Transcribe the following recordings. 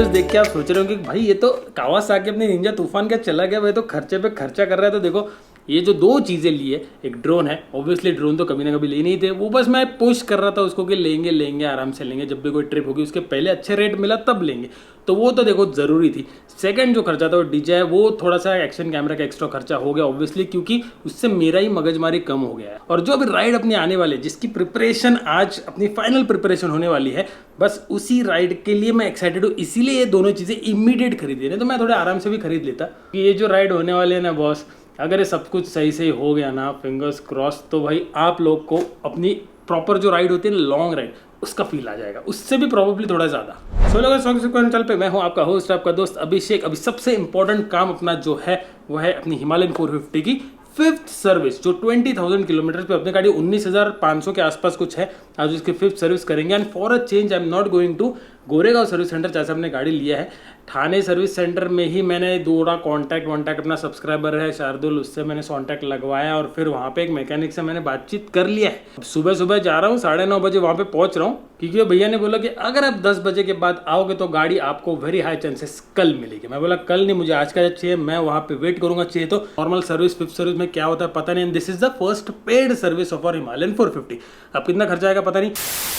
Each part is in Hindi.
वीडियोस देख के आप सोच रहे हो कि भाई ये तो कावासाकी अपने निंजा तूफान का चला गया, भाई तो खर्चे पे खर्चा कर रहा है। तो देखो ये जो दो चीज़ें ली है, एक ड्रोन है, ऑब्वियसली ड्रोन तो कभी ना कभी लेने ही थे, वो बस मैं पुश कर रहा था उसको कि लेंगे लेंगे आराम से लेंगे, जब भी कोई ट्रिप होगी उसके पहले अच्छे रेट मिला तब लेंगे, तो वो तो देखो ज़रूरी थी। सेकंड जो खर्चा था वो DJI, वो थोड़ा सा एक्शन कैमरा का एक्स्ट्रा खर्चा हो गया ऑब्वियसली, क्योंकि उससे मेरा ही मगजमारी कम हो गया है। और जो अभी राइड अपनी आने वाली है, जिसकी प्रिपरेशन आज अपनी फाइनल प्रिपरेशन होने वाली है, बस उसी राइड के लिए मैं एक्साइटेड हूँ, इसीलिए ये दोनों चीज़ें इमीडिएट खरीदी है। तो मैं थोड़े आराम से भी खरीद लेता कि ये जो राइड होने वाले है ना बॉस, अगर ये सब कुछ सही सही हो गया ना, फिंगर्स क्रॉस, तो भाई आप लोग को अपनी प्रॉपर जो राइड होती है ना, लॉन्ग राइड, उसका फील आ जाएगा, उससे भी प्रोबेबली थोड़ा ज़्यादा। सो लोगों चैनल पे मैं हूँ आपका होस्ट, आपका दोस्त अभिषेक। अभी सबसे इंपॉर्टेंट काम अपना जो है वो है अपनी हिमालयन 450 की 5th सर्विस, जो 20,000 किलोमीटर पे अपनी गाड़ी 19,500 के आसपास कुछ है, आज उसकी 5th सर्विस करेंगे। And for a change I am not going to Goregaon service centre जैसे हमने गाड़ी लिया है, ठाणे सर्विस सेंटर में ही मैंने थोड़ा कॉन्टैक्ट अपना सब्सक्राइबर है शार्दुल, उससे मैंने कॉन्टैक्ट लगवाया और फिर वहाँ पे एक मैकेनिक से मैंने बातचीत कर लिया है। अब सुबह सुबह जा रहा हूँ, 9:30 बजे वहाँ पे पहुँच रहा हूँ, क्योंकि भैया ने बोला कि अगर आप 10 बजे के बाद आओगे तो गाड़ी आपको वेरी हाई चांसेस कल मिलेगी। मैं बोला कल नहीं, मुझे आज का चाहिए, मैं वहाँ पे वेट करूंगा। चाहिए तो नॉर्मल सर्विस 5th सर्विस में क्या होता है पता नहीं। This is the first paid service of our Himalayan 450। अब कितना खर्चा आएगा पता नहीं।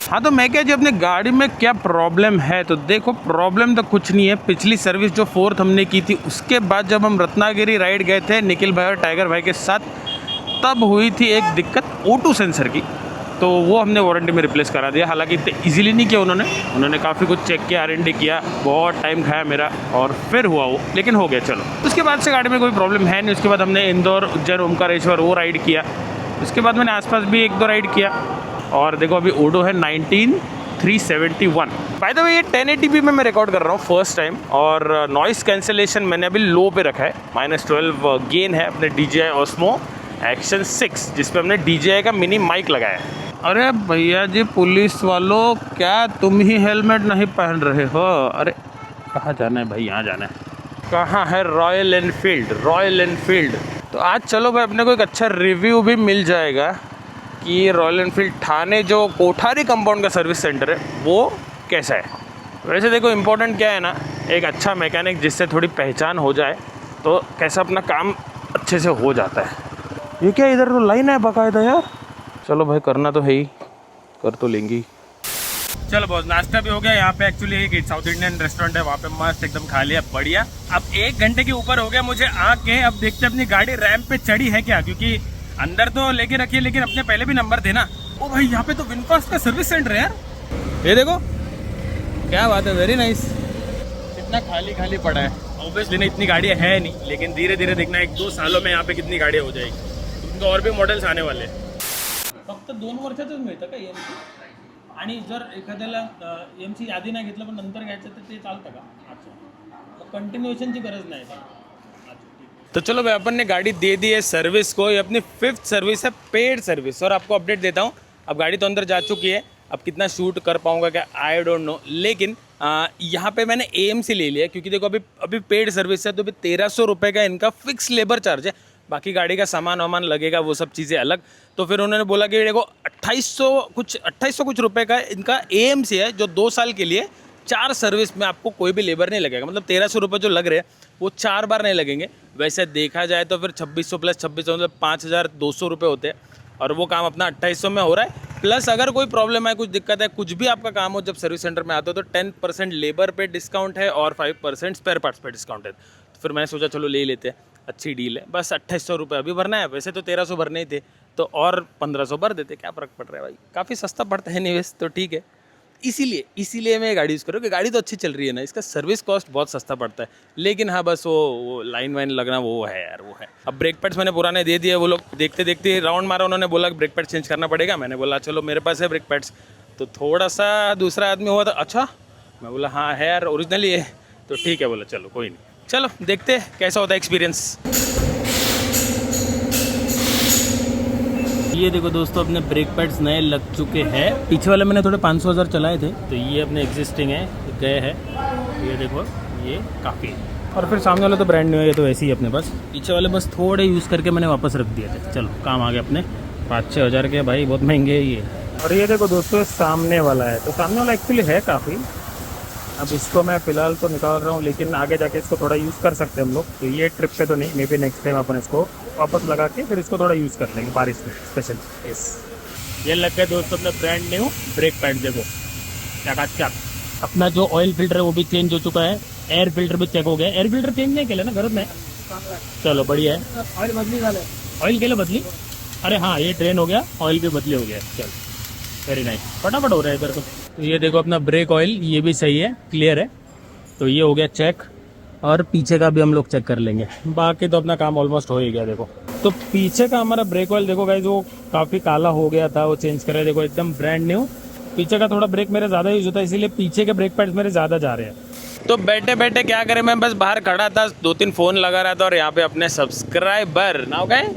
हाँ तो मैं क्या जी, अपने गाड़ी में क्या प्रॉब्लम है, तो देखो प्रॉब्लम तो कुछ नहीं है। पिछली सर्विस जो 4th हमने की थी, उसके बाद जब हम रत्नागिरी राइड गए थे निखिल भाई और टाइगर भाई के साथ, तब हुई थी एक दिक्कत O2 सेंसर की, तो वो हमने वारंटी में रिप्लेस करा दिया। हालांकि इतने इजीली नहीं किया उन्होंने काफ़ी कुछ चेक किया, R&D किया, बहुत टाइम खाया मेरा, और फिर हुआ वो, लेकिन हो गया चलो। उसके बाद से गाड़ी में कोई प्रॉब्लम है नहीं। उसके बाद हमने इंदौर, उज्जैन, ओमकारेश्वर वो राइड किया। उसके बाद मैंने आसपास भी 1-2 राइड किया। और देखो अभी ओडो है 19371। बाय द वे ये 1080p में मैं रिकॉर्ड कर रहा हूँ फर्स्ट टाइम, और नॉइस कैंसिलेशन मैंने अभी लो पे रखा है, -12 गेन है अपने DJI Osmo Action 6, जिसपे हमने DJI का मिनी माइक लगाया है। अरे भैया जी पुलिस वालों, क्या तुम ही हेलमेट नहीं पहन रहे हो? अरे कहाँ जाना है भाई, यहाँ जाना है। कहाँ है रॉयल एनफील्ड? तो आज चलो भाई अपने को एक अच्छा रिव्यू भी मिल जाएगा कि रॉयल एनफील्ड ठाणे जो कोठारी कंपाउंड का सर्विस सेंटर है वो कैसा है। वैसे देखो इम्पोर्टेंट क्या है ना, एक अच्छा मैकेनिक जिससे थोड़ी पहचान हो जाए तो कैसा अपना काम अच्छे से हो जाता है। ये क्या इधर तो लाइन है बाकायदा यार। चलो भाई करना तो है ही, कर तो लेंगी। चलो बॉस, नाश्ता भी हो गया। यहाँ पे एक्चुअली एक साउथ इंडियन रेस्टोरेंट है, वहाँ पे मस्त एकदम खा लिया, बढ़िया। अब 1 घंटे के ऊपर हो गया मुझे आके। अब देखते अपनी गाड़ी रैंप पे चढ़ी है क्या, क्योंकि अंदर तो लेके रखी है लेकिन अपने पहले भी नंबर थे ना। ओ भाई यहाँ पे तो विनफास्ट का सर्विस सेंटर है यार, ये देखो क्या बात है, वेरी नाइस। कितना खाली पड़ा है। ऑब्वियसली नहीं, इतनी गाड़ियाँ है नहीं, लेकिन धीरे धीरे देखना 1-2 सालों में यहाँ पे कितनी गाड़ियाँ हो जाएगी, उनको और भी मॉडल्स आने वाले हैं। फक्त 2 वर्षाचंच मिळतं का EMC? आणि जर एखाद्याला EMC आधी नाही घेतलं पण नंतर घ्यायचं तर ते चालतं का? अच्छा, कंटिन्यूएशनची गरज नाही का? तो चलो भाई अपन ने गाड़ी दे दी है सर्विस को। ये अपनी 5th सर्विस है, पेड सर्विस। और आपको अपडेट देता हूँ, अब गाड़ी तो अंदर जा चुकी है, अब कितना शूट कर पाऊँगा क्या आई डोंट नो, लेकिन यहाँ पे मैंने AMC ले लिया क्योंकि देखो अभी पेड सर्विस है, तो अभी 1300 रुपये का इनका फिक्स लेबर चार्ज है, बाकी गाड़ी का सामान वामान लगेगा वो सब चीज़ें अलग। तो फिर उन्होंने बोला कि देखो 2800 कुछ रुपए का इनका AMC है, जो 2 साल के लिए 4 सर्विस में आपको कोई भी लेबर नहीं लगेगा। मतलब 1300 रुपये जो लग रहे हैं वो 4 बार नहीं लगेंगे। वैसे देखा जाए तो फिर 2600 + 2600 मतलब 5200 रुपये होते हैं, और वो काम अपना 2800 में हो रहा है। प्लस अगर कोई प्रॉब्लम है, कुछ दिक्कत है, कुछ भी आपका काम हो जब सर्विस सेंटर में आते हो, तो 10% लेबर पे डिस्काउंट है और 5% स्पेयर पार्ट्स पे डिस्काउंट है। तो फिर मैंने सोचा चलो ले लेते हैं, अच्छी डील है। बस 2800 रुपये अभी भरना है, वैसे तो 1300 भरने ही थे, तो और 1500 भर देते, क्या फ़र्क पड़ रहा है भाई, काफ़ी सस्ता पड़ता है निवेश, तो ठीक है। इसीलिए मैं गाड़ी यूज़ करूँ कि गाड़ी तो अच्छी चल रही है ना, इसका सर्विस कॉस्ट बहुत सस्ता पड़ता है। लेकिन हाँ बस वो लाइन वाइन लगना वो है यार, वो है। अब ब्रेक पैड्स मैंने पुराने दे दिए, वो लोग देखते राउंड मारा, उन्होंने बोला ब्रेक पैड चेंज करना पड़ेगा। मैंने बोला चलो मेरे पास है ब्रेक पैड्स, तो थोड़ा सा दूसरा आदमी हुआ था, अच्छा मैं बोला हाँ है यार ओरिजिनली है, तो ठीक है, बोला चलो कोई नहीं, चलो देखते कैसा होता है एक्सपीरियंस। ये देखो दोस्तों अपने ब्रेक पैड्स नए लग चुके हैं। पीछे वाले मैंने थोड़े 500,000 चलाए थे, तो ये अपने एग्जिस्टिंग है, गए हैं। ये देखो ये काफ़ी है, और फिर सामने वाले तो ब्रांड न्यू है, ये तो ऐसे ही अपने पास। पीछे वाले बस थोड़े यूज़ करके मैंने वापस रख दिए थे। चलो काम आ गया अपने। 5-6 हज़ार के भाई, बहुत महंगे है ये। और ये देखो दोस्तों सामने वाला है, तो सामने वाला एक्चुअली है काफ़ी अब इसको मैं फ़िलहाल तो निकाल रहा हूँ, लेकिन आगे जाके इसको थोड़ा यूज़ कर सकते हैं हम लोग। तो ये ट्रिप पे तो नहीं, मे बी नेक्स्ट टाइम अपन इसको वापस लगा के फिर इसको थोड़ा यूज़ कर लेंगे बारिश में स्पेशल। यस, ये लग गया दोस्तों अपना ब्रांड न्यू ब्रेक पैड। देखो चकाचक। अपना जो ऑयल फिल्टर है वो भी चेंज हो चुका है, एयर फिल्टर भी चेक हो गया। एयर फिल्टर चेंज नहीं किया ना घर में? चलो बढ़िया है। ऑयल बदली वाले, ऑयल के लिए बदली? अरे हाँ, ये ट्रेन हो गया, ऑयल भी बदली हो गया। चलो वेरी नाइस, फटाफट हो रहा है इधर तो ये देखो अपना ब्रेक ऑयल, ये भी सही है, क्लियर है। तो ये हो गया चेक, और पीछे का भी हम लोग चेक कर लेंगे। बाकी तो अपना काम ऑलमोस्ट हो ही गया। देखो तो पीछे का हमारा ब्रेक ऑयल देखो गाइस, वो काफ़ी काला हो गया था, वो चेंज करे। देखो एकदम ब्रांड न्यू। पीछे का थोड़ा ब्रेक मेरे ज़्यादा यूज होता है, इसीलिए पीछे के ब्रेक पैड्स मेरे ज़्यादा जा रहे हैं। तो बैठे बैठे क्या करें, मैं बस बाहर खड़ा था, 2-3 फ़ोन लगा रहा था, और यहाँ पे अपने सब्सक्राइबर, नाम क्या है?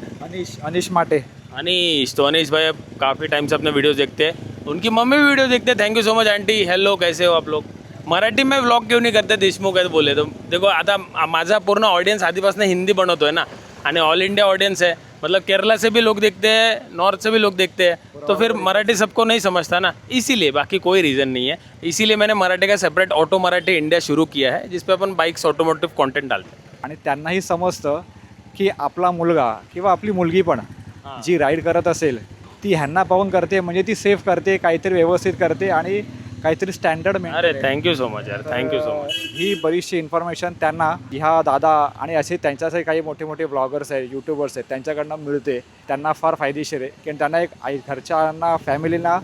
अनीश माटे। अनीश। तो अनीश भाई काफ़ी टाइम से अपने वीडियोस देखते हैं, उनकी मम्मी भी वीडियो देखते हैं। Thank you so much aunty. Hello, कैसे हो आप लोग? मराठी में व्लॉग क्यों नहीं करते देशमुख आहे बोले? तो देखो आता माझा पूर्ण ऑडियन्स आधीपासून हिंदी बनवतो है ना, आणि ऑल इंडिया ऑडियंस है, मतलब केरला से भी लोग देखते हैं, नॉर्थ से भी लोग देखते हैं, तो फिर मराठी सबको नहीं समझता ना, इसीलिए, बाकी कोई रीज़न नहीं है। इसीलिए मैंने मराठी का सेपरेट ऑटो मराठी इंडिया शुरू किया है, जिस पे अपन बाइक्स ऑटोमोटिव कंटेंट डालते हैं। आणि त्यांनाही समजतं की आपला मुलगा किंवा आपली मुलगी पण जी राईड करत असेल ती ह्यांना पाहून करते, म्हणजे ती सेफ करते, काहीतरी व्यवस्थित करते आणि काहीतरी स्टँडर्ड मिळते। अरे थँक्यू सो मच यार, थँक्यू सो मच। ही बरीचशी इन्फॉर्मेशन त्यांना ह्या दादा आणि असे त्यांच्याचे काही मोठे मोठे ब्लॉगर्स आहेत, यूट्यूबर्स आहेत, त्यांच्याकडनं मिळते। त्यांना फार फायदेशीर आहे, की त्यांना एक घरच्यांना, फॅमिलीला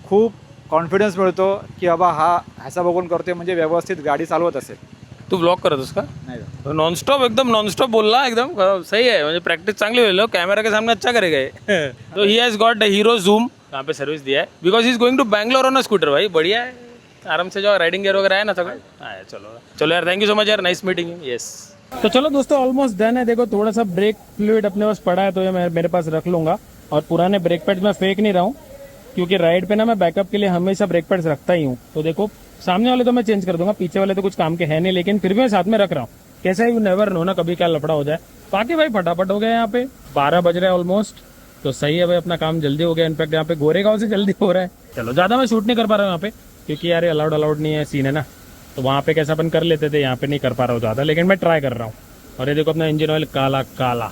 खूप कॉन्फिडन्स मिळतो की बाबा हा ह्याचा बघून करतोय, म्हणजे व्यवस्थित गाडी चालवत असेल। तू ब्लॉग करत उसका नाही नॉनस्टॉप, एकदम नॉनस्टॉप बोलला, एकदम सही है, म्हणजे प्रैक्टिस चांगली हुई, लोग कैमरा के सामने अच्छा करेगा ये। तो he has got Hero Zoom, यहाँ पे सर्विस दिया है, because he is going to Bangalore on a scooter. भाई बढ़िया है, आराम से जाओ, राइडिंग गियर वगैरह है ना सगळं? हाँ चलो चलो यार, थैंक यू सो मच यार, नाइस मीटिंग यू। यस, तो चलो दोस्तों, ऑलमोस्ट डन है। देखो थोड़ा सा ब्रेक फ्लूइड अपने पास पड़ा है, तो ये मैं मेरे पास रख लूंगा। और पुराने ब्रेक पैड्स मैं फेंक नहीं रहा हूँ, क्योंकि राइड पे ना मैं बैकअप के लिए हमेशा ब्रेक पैड्स रखता ही हूँ। तो देखो सामने वाले तो मैं चेंज कर दूंगा, पीछे वाले तो कुछ काम के है नहीं, लेकिन फिर भी मैं साथ में रख रहा हूँ। कैसा है, यू नेवर नो ना, कभी क्या लफड़ा हो जाए। बाकी भाई फटाफट हो गया, यहाँ पे 12 बज रहे हैं ऑलमोस्ट, तो सही है भाई, अपना काम जल्दी हो गया। इनफैक्ट यहाँ पे गोरेगांव से जल्दी हो रहा है। चलो ज़्यादा मैं शूट नहीं कर पा रहा हूँ यहाँ पे, क्योंकि यार अलाउड नहीं है सीन है ना, तो वहाँ पे कैसा अपन कर लेते थे, यहाँ पे नहीं कर पा रहा हूँ ज़्यादा, लेकिन मैं ट्राई कर रहा हूँ। और ये देखो अपना इंजन ऑयल काला काला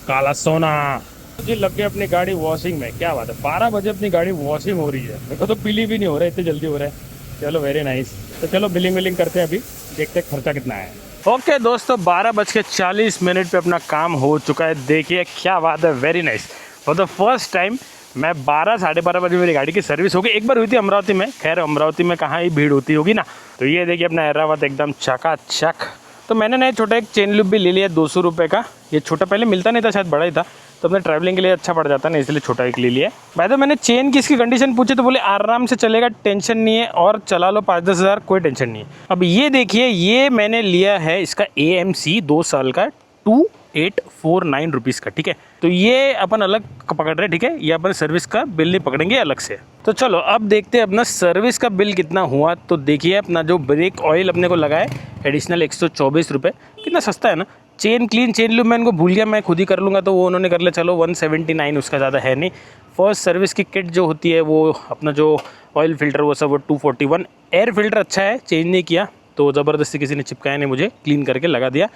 काला सोना जी लग गया अपनी गाड़ी वॉशिंग में। क्या बात है, 12 बजे अपनी गाड़ी वॉशिंग हो रही है। मेरे को तो पीली भी नहीं हो रहा है, इतनी जल्दी हो रहा है। चलो वेरी नाइस। तो चलो बिलिंग करते हैं, अभी देखते हैं खर्चा कितना है। ओके दोस्तों, 12:40 पे अपना काम हो चुका है। देखिए क्या बात है, very nice. For the first time मैं 12-12:30 बजे मेरी गाड़ी की सर्विस हो गई। एक बार हुई थी अमरावती में, खैर अमरावती में कहाँ ही भीड़ होती होगी ना। तो ये देखिए अपना एरावत एकदम चकाचक। तो मैंने ना छोटा एक चेन लूप भी ले लिया 200 रुपये का। ये छोटा पहले मिलता नहीं था, शायद बड़ा ही था, तो अपने ट्रैवलिंग के लिए अच्छा पड़ जाता ना, इसलिए छोटा एक ले लिया। भाई तो मैंने चेन की इसकी कंडीशन पूछी तो बोले आराम से चलेगा, टेंशन नहीं है, और चला लो 5-10 हज़ार, कोई टेंशन नहीं है। अब ये देखिए, ये मैंने लिया है इसका AMC 2 साल का 2849 रुपीज़ का, ठीक है। तो ये अपन अलग पकड़ रहे हैं, ठीक है, ये अपन सर्विस का बिल नहीं पकड़ेंगे अलग से। तो चलो अब देखते हैं अपना सर्विस का बिल कितना हुआ। तो देखिए अपना जो ब्रेक ऑयल अपने को लगा है एडिशनल 124 रुपये, कितना सस्ता है ना। चेन क्लीन, चेन लूप मैं इनको भूल गया, मैं खुद ही कर लूँगा, तो वो उन्होंने कर लिया। चलो 179, उसका ज़्यादा है नहीं। फर्स्ट सर्विस की किट जो होती है वो अपना जो ऑयल फिल्टर वो सब वो 241। एयर फिल्टर अच्छा है, चेंज नहीं किया, तो ज़बरदस्ती किसी ने चिपकाया नहीं, मुझे क्लीन करके लगा दिया।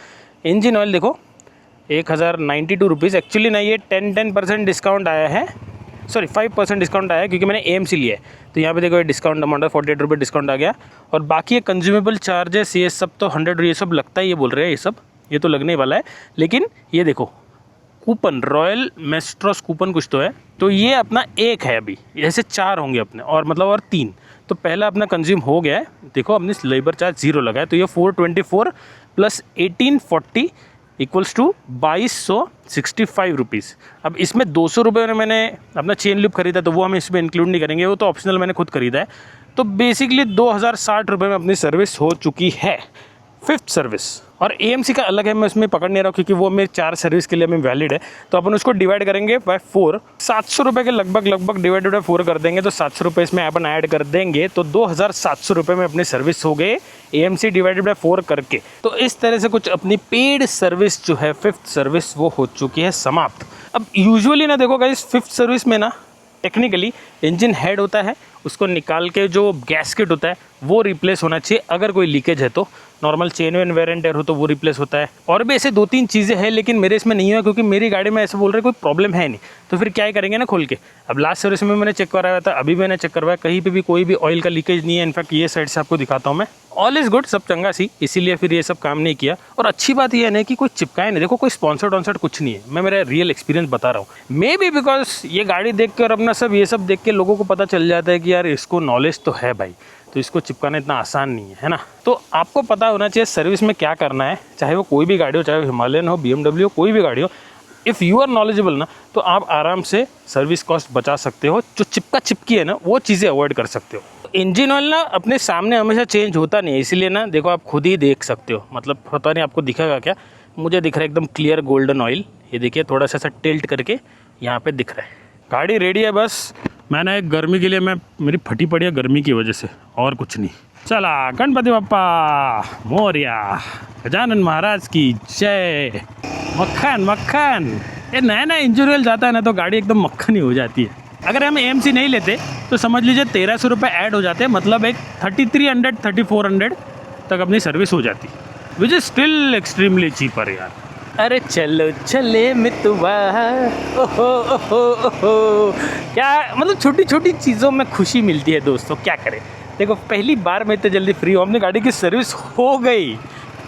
इंजन ऑयल देखो 1092 रुपीज़, एक्चुअली ना ये 10% डिस्काउंट आया है, सॉरी 5% डिस्काउंट आया है, क्योंकि मैंने AMC लिया है। तो यहाँ पे देखो ये डिस्काउंट अमाउंट है 48 रुपये डिस्काउंट आ गया। और बाकी ये कंज्यूमेबल चार्जेस ये सब तो 100, ये सब लगता है, ये बोल रहे हैं, ये तो लगने वाला है। लेकिन ये देखो कूपन, रॉयल मेस्ट्रोस कूपन कुछ तो है, तो ये अपना एक है, अभी ऐसे 4 होंगे अपने, और मतलब और 3, तो पहला अपना कंज्यूम हो गया है। देखो अपने लेबर चार्ज 0 लगा है, तो ये 424 + 1840 इक्वल्स टू 2265 रुपीज़। अब इसमें 200 रुपये में मैंने अपना चेन लूप खरीदा, तो वो हम इसमें इंक्लूड नहीं करेंगे, वो तो ऑप्शनल, मैंने खुद खरीदा है। तो बेसिकली 2060 रुपये में अपनी सर्विस हो चुकी है, 5th सर्विस। और AMC का अलग है, मैं उसमें पकड़ नहीं रहा हूँ, क्योंकि वो मेरे 4 सर्विस के लिए हमें वैलिड है। तो अपन उसको डिवाइड करेंगे बाय 4, 700 रुपये के लगभग डिवाइडेड बाय 4 कर देंगे, तो 700 रुपये इसमें अपन ऐड कर देंगे, तो 2700 रुपये में अपनी सर्विस हो गए AMC डिवाइडेड बाय 4 करके। तो इस तरह से कुछ अपनी पेड सर्विस जो है 5th सर्विस वो हो चुकी है समाप्त। अब यूजुअली ना देखो गाइस, 5th सर्विस में ना टेक्निकली इंजन हेड होता है उसको निकाल के जो गैस्केट होता है वो रिप्लेस होना चाहिए अगर कोई लीकेज है तो। Normal chain when wear and tear हो तो वो रिप्लेस होता है। और भी ऐसे 2-3 चीज़ें हैं, लेकिन मेरे इसमें नहीं हुआ क्योंकि मेरी गाड़ी में ऐसे बोल रहे कोई प्रॉब्लम है नहीं, तो फिर क्या ही करेंगे ना खोल के। अब लास्ट सर्विस में मैंने चेक कराया था, अभी मैंने चेक करवाया, कहीं पे भी कोई भी ऑयल का लीकेज नहीं है। इनफैक्ट ये साइड से आपको दिखाता हूँ मैं, ऑल इज़ गुड, सब चंगा सी, इसीलिए फिर ये सब काम नहीं किया। और अच्छी बात ये है ना कि कोई चिपकाए नहीं, देखो कोई स्पॉन्सर्ड वॉन्सर्ड कुछ नहीं है, मैं मेरा रियल एक्सपीरियंस बता रहा हूँ। मे बी बिकॉज ये गाड़ी देख कर अपना सब ये सब देख के लोगों को पता चल जाता है कि यार इसको नॉलेज तो है भाई, तो इसको चिपकाना इतना आसान नहीं है ना। तो आपको पता होना चाहिए सर्विस में क्या करना है, चाहे वो कोई भी गाड़ी हो, चाहे वो हिमालयन हो, BMW हो, कोई भी गाड़ी हो। इफ़ यू आर नॉलेजेबल ना, तो आप आराम से सर्विस कॉस्ट बचा सकते हो। जो चिपका चिपकी है ना, वो चीज़ें अवॉइड कर सकते हो। इंजन ऑयल ना अपने सामने हमेशा चेंज होता नहीं है, इसीलिए ना देखो आप खुद ही देख सकते हो, मतलब पता नहीं आपको दिखेगा क्या, मुझे दिख रहा है एकदम क्लियर गोल्डन ऑयल। ये देखिए थोड़ा सा टिल्ट करके यहाँ पे दिख रहा है। गाड़ी रेडी है, बस मैंने एक गर्मी के लिए मेरी फटी पड़ी है गर्मी की वजह से, और कुछ नहीं। चला गणपति बप्पा मोरया, गजानन महाराज की जय। मक्खन मक्खन, ये नया नया इंजन ऑयल जाता है ना तो गाड़ी एकदम मक्खन ही हो जाती है। अगर हम AMC नहीं लेते तो समझ लीजिए 1300 रुपये ऐड हो जाते हैं, मतलब एक 3300-3400 तक अपनी सर्विस हो जाती, which is still extremely cheaper यार। अरे चलो चले मितवा, ओहो ओहो ओहो, क्या मतलब छोटी छोटी चीज़ों में खुशी मिलती है दोस्तों, क्या करें। देखो पहली बार मैं इतने जल्दी फ्री हूँ, अपनी गाड़ी की सर्विस हो गई।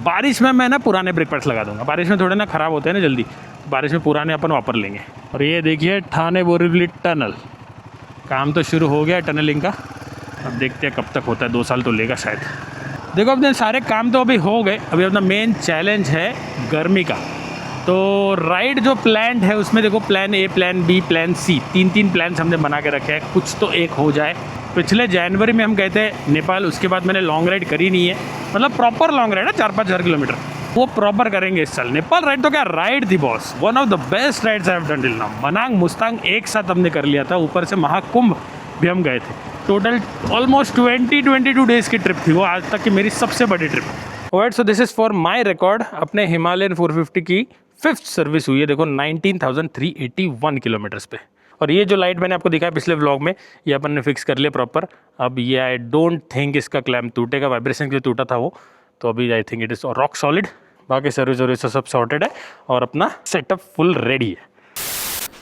बारिश में मैं ना पुराने ब्रेक पैड्स लगा दूंगा, बारिश में थोड़े ना ख़राब होते हैं ना जल्दी, बारिश में पुराने अपन वापर लेंगे। और ये देखिए ठाणे बोरीवली टनल, काम तो शुरू हो गया टनलिंग का, अब देखते हैं कब तक होता है, 2 साल तो लेगा शायद। देखो अपने सारे काम तो अभी हो गए, अभी अपना मेन चैलेंज है गर्मी का। तो राइड जो प्लान है उसमें देखो plan A, plan B, plan C, 3 plans हमने बना के रखे हैं, कुछ तो एक हो जाए। पिछले जनवरी में हम गए थे नेपाल, उसके बाद मैंने लॉन्ग राइड करी नहीं है, मतलब प्रॉपर लॉन्ग राइड है 4-5 हज़ार किलोमीटर, वो प्रॉपर करेंगे इस साल। नेपाल राइड तो क्या राइड थी boss, one of the best rides I have done till now. Manang Mustang एक साथ हमने कर लिया था, ऊपर से महाकुंभ भी हम गए थे। टोटल ऑलमोस्ट 22 डेज़ की ट्रिप थी वो, आज तक की मेरी सबसे बड़ी trip. Alright, so this is for my record, अपने हिमालयन 450 की 5th सर्विस हुई है, देखो 19,381 किलोमीटर्स पे। और ये जो लाइट मैंने आपको दिखाया पिछले व्लॉग में, ये अपन ने फिक्स कर लिया प्रॉपर। अब ये आई डोंट थिंक इसका क्लैम्प टूटेगा, वाइब्रेशन के लिए टूटा था वो, तो अभी I think it is rock solid. बाकी सर्विस सब सॉर्टेड है और अपना सेटअप फुल रेडी है।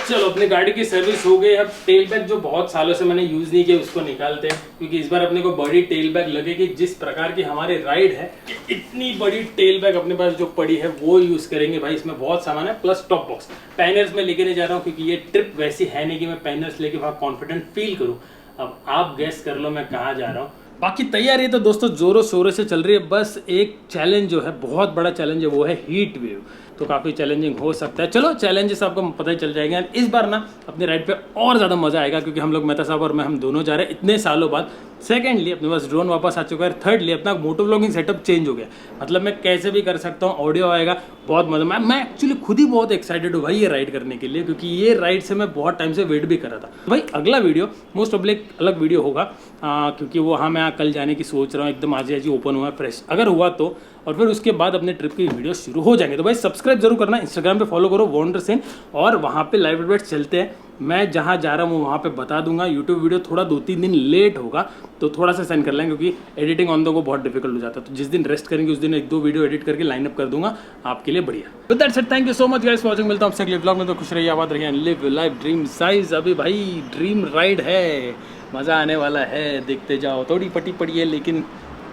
चलो अपनी गाड़ी की सर्विस हो गई। अब टेल बैग जो बहुत सालों से मैंने यूज़ नहीं किया उसको निकालते हैं, क्योंकि इस बार अपने को बड़ी टेल बैग लगेगी। जिस प्रकार की हमारी राइड है, इतनी बड़ी टेल बैग अपने पास जो पड़ी है वो यूज़ करेंगे भाई। इसमें बहुत सामान है, प्लस टॉप बॉक्स। पैनर्स में लेके नहीं जा रहा हूँ क्योंकि ये ट्रिप वैसी है नहीं कि मैं पैनर्स लेके वहाँ कॉन्फिडेंट फील करूँ। अब आप गेस कर लो मैं कहाँ जा रहा हूँ। बाकी तैयारी तो दोस्तों जोरों शोरों से चल रही है। बस एक चैलेंज जो है, बहुत बड़ा चैलेंज है, वो है हीट वेव। तो काफ़ी चैलेंजिंग हो सकता है। चलो चैलेंजेस आपको पता ही चल जाएंगे। इस बार ना अपनी राइड पे और ज़्यादा मज़ा आएगा, क्योंकि हम लोग मेहता साहब और मैं, हम दोनों जा रहे हैं इतने सालों बाद। सेकेंडली अपने पास ड्रोन वापस आ चुका है। थर्डली अपना मोटो व्लॉगिंग सेटअप चेंज हो गया, मतलब मैं कैसे भी कर सकता हूँ, ऑडियो आएगा, बहुत मज़ा। मैं एक्चुअली खुद ही बहुत एक्साइटेड हूँ भाई ये राइड करने के लिए, क्योंकि ये राइड से मैं बहुत टाइम से वेट भी कर रहा था। भाई अगला वीडियो मोस्ट ऑफ एक अलग वीडियो होगा, क्योंकि वो हाँ मैं कल जाने की सोच रहा हूँ, एकदम आज ही ओपन हुआ है फ्रेश, अगर हुआ तो। और फिर उसके बाद अपने ट्रिप की वीडियो शुरू हो जाएंगे। तो भाई सब्सक्राइब जरूर करना, इंस्टाग्राम पे फॉलो करो वंडरसेन, और वहाँ पे लाइव अपडेट्स चलते हैं। मैं जहाँ जा रहा हूँ वहाँ पे बता दूंगा। यूट्यूब वीडियो थोड़ा 2-3 दिन लेट होगा, तो थोड़ा सा सेंड कर लेंगे, क्योंकि एडिटिंग ऑन द गो बहुत डिफिकल्ट हो जाता है। तो जिस दिन रेस्ट करेंगे उस दिन 1-2 वीडियो एडिट करके लाइन अप कर दूंगा आपके लिए, बढ़िया। With that said, thank you so much guys for watching. मिलता हूँ आपसे अगले व्लॉग में। तो खुश रहिए, आबाद रहिए, लिव लाइफ ड्रीम साइज। अभी भाई ड्रीम राइड है, मज़ा आने वाला है, देखते जाओ। थोड़ी पटी पड़ी है लेकिन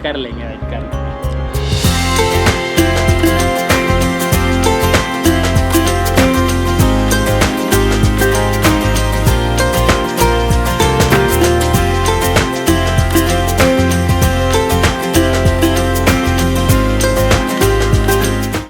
कर लेंगे, कर